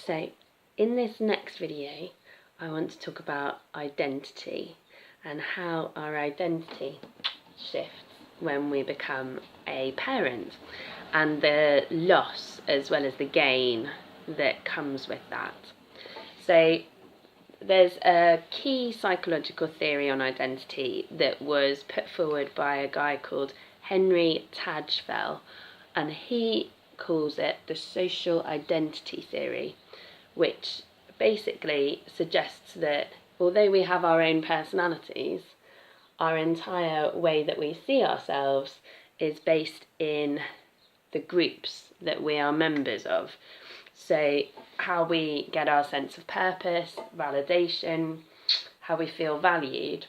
So in this next video, I want to talk about identity and how our identity shifts when we become a parent, and the loss as well as the gain that comes with that. So there's a key psychological theory on identity that was put forward by a guy called Henry Tajfel, and he calls it the social identity theory, which basically suggests that although we have our own personalities, our entire way that we see ourselves is based in the groups that we are members of. So how we get our sense of purpose, validation, how we feel valued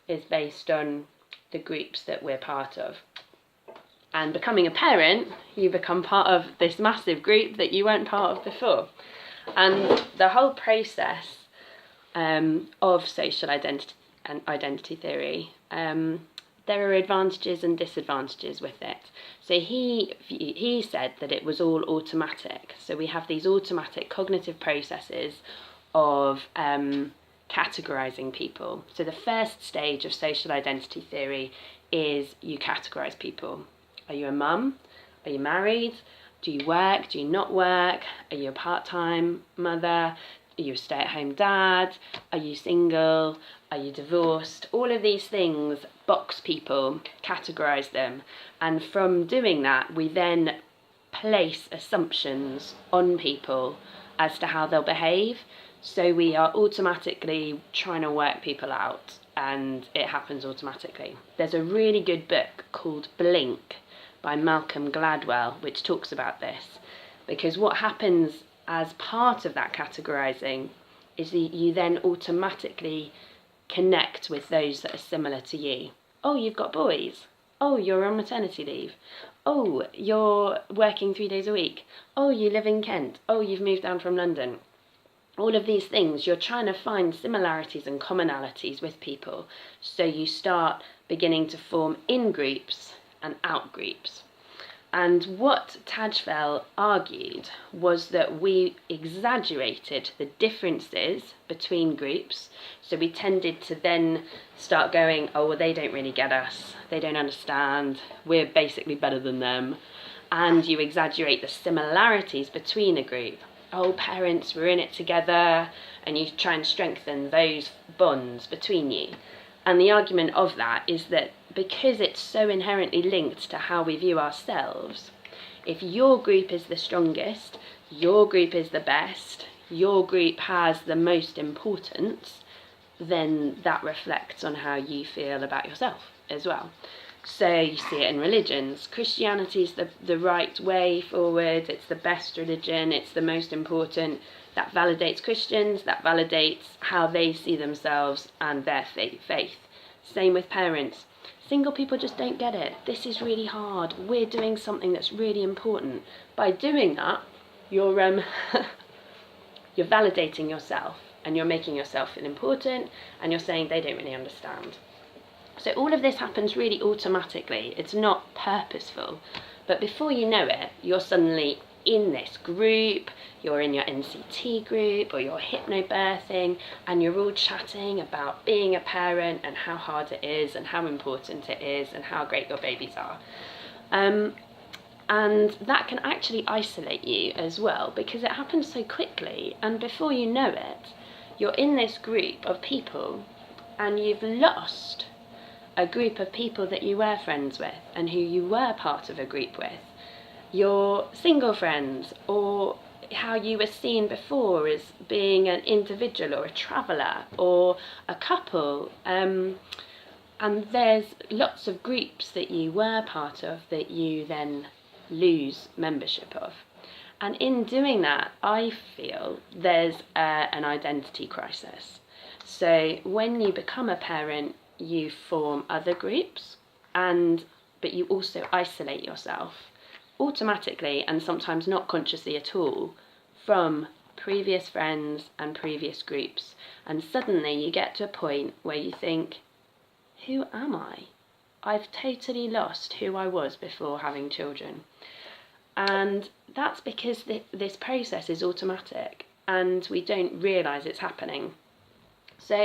is based on the groups that we're part of. And becoming a parent, you become part of this massive group that you weren't part of before. And the whole process of social identity and identity theory, there are advantages and disadvantages with it. So he said that it was all automatic. So we have these automatic cognitive processes of categorizing people. So the first stage of social identity theory is you categorize people. Are you a mum? Are you married? Do you work? Do you not work? Are you a part-time mother? Are you a stay-at-home dad? Are you single? Are you divorced? All of these things box people, categorize them. And from doing that, we then place assumptions on people as to how they'll behave. So we are automatically trying to work people out, and it happens automatically. There's a really good book called Blink by Malcolm Gladwell, which talks about this, because what happens as part of that categorizing is that you then automatically connect with those that are similar to you. Oh, you've got boys. Oh, you're on maternity leave. Oh, you're working 3 days a week. Oh, you live in Kent. Oh, you've moved down from London. All of these things, you're trying to find similarities and commonalities with people. So you start beginning to form in groups and out groups. And what Tajfel argued was that we exaggerated the differences between groups. So we tended to then start going, oh, well, they don't really get us. They don't understand. We're basically better than them. And you exaggerate the similarities between a group. Oh, parents, we're in it together. And you try and strengthen those bonds between you. And the argument of that is that because it's so inherently linked to how we view ourselves, if your group is the strongest, your group is the best, your group has the most importance, then that reflects on how you feel about yourself as well. So you see it in religions. Christianity is the right way forward, it's the best religion, it's the most important. That validates Christians, that validates how they see themselves and their faith. Same with parents. Single people just don't get it. This is really hard. We're doing something that's really important. By doing that, you're you're validating yourself, and you're making yourself feel important, and you're saying they don't really understand. So all of this happens really automatically. It's not purposeful. But before you know it, you're suddenly in this group, you're in your NCT group or you're hypnobirthing, and you're all chatting about being a parent and how hard it is and how important it is and how great your babies are. And that can actually isolate you as well, because it happens so quickly, and before you know it, you're in this group of people and you've lost a group of people that you were friends with and who you were part of a group with. Your single friends, or how you were seen before as being an individual or a traveller or a couple. And there's lots of groups that you were part of that you then lose membership of. And in doing that, I feel there's an identity crisis. So when you become a parent, you form other groups, but you also isolate yourself automatically, and sometimes not consciously at all, from previous friends and previous groups. And suddenly you get to a point where you think, who am I? I've totally lost who I was before having children. And that's because this process is automatic. and we don't realise it's happening. So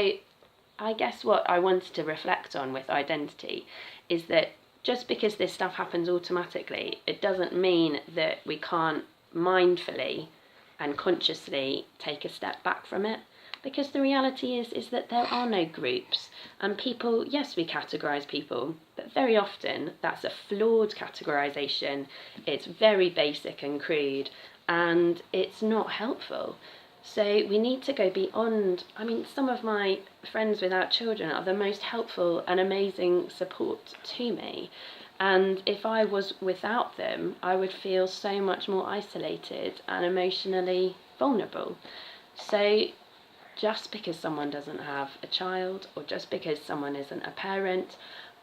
I guess what I wanted to reflect on with identity is that just because this stuff happens automatically, it doesn't mean that we can't mindfully and consciously take a step back from it. Because the reality is that there are no groups, and people, yes, we categorise people, but very often that's a flawed categorisation. It's very basic and crude, and it's not helpful. So we need to go beyond. I mean, some of my friends without children are the most helpful and amazing support to me. And if I was without them, I would feel so much more isolated and emotionally vulnerable. So just because someone doesn't have a child, or just because someone isn't a parent,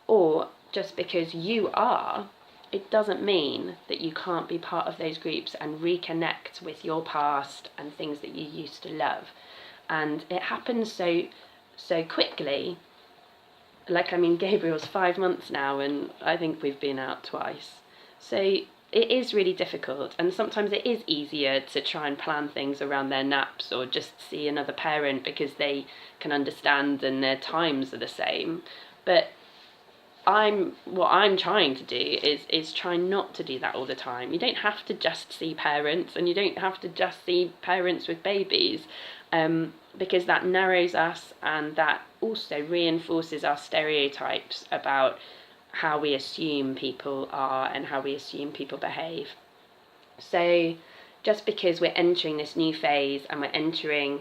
or just because you are, it doesn't mean that you can't be part of those groups and reconnect with your past and things that you used to love. And it happens so quickly. Like, I mean, Gabriel's 5 months now, and I think we've been out twice. So it is really difficult, and sometimes it is easier to try and plan things around their naps or just see another parent because they can understand and their times are the same. But what I'm trying to do is try not to do that all the time. You don't have to just see parents, and you don't have to just see parents with babies, because that narrows us, and that also reinforces our stereotypes about how we assume people are and how we assume people behave. So just because we're entering this new phase and we're entering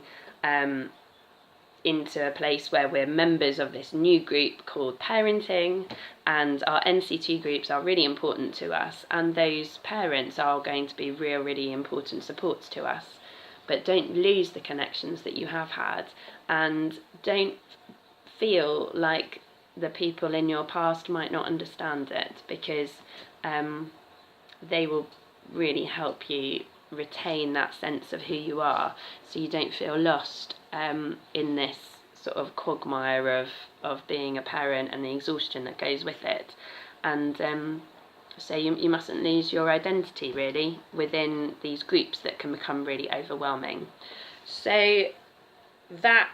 into a place where we're members of this new group called parenting, and our NC2 groups are really important to us, and those parents are going to be really important supports to us. But don't lose the connections that you have had, and don't feel like the people in your past might not understand it, because they will really help you retain that sense of who you are, so you don't feel lost in this sort of quagmire of being a parent and the exhaustion that goes with it. And so you mustn't lose your identity, really, within these groups that can become really overwhelming. So that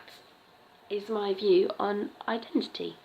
is my view on identity.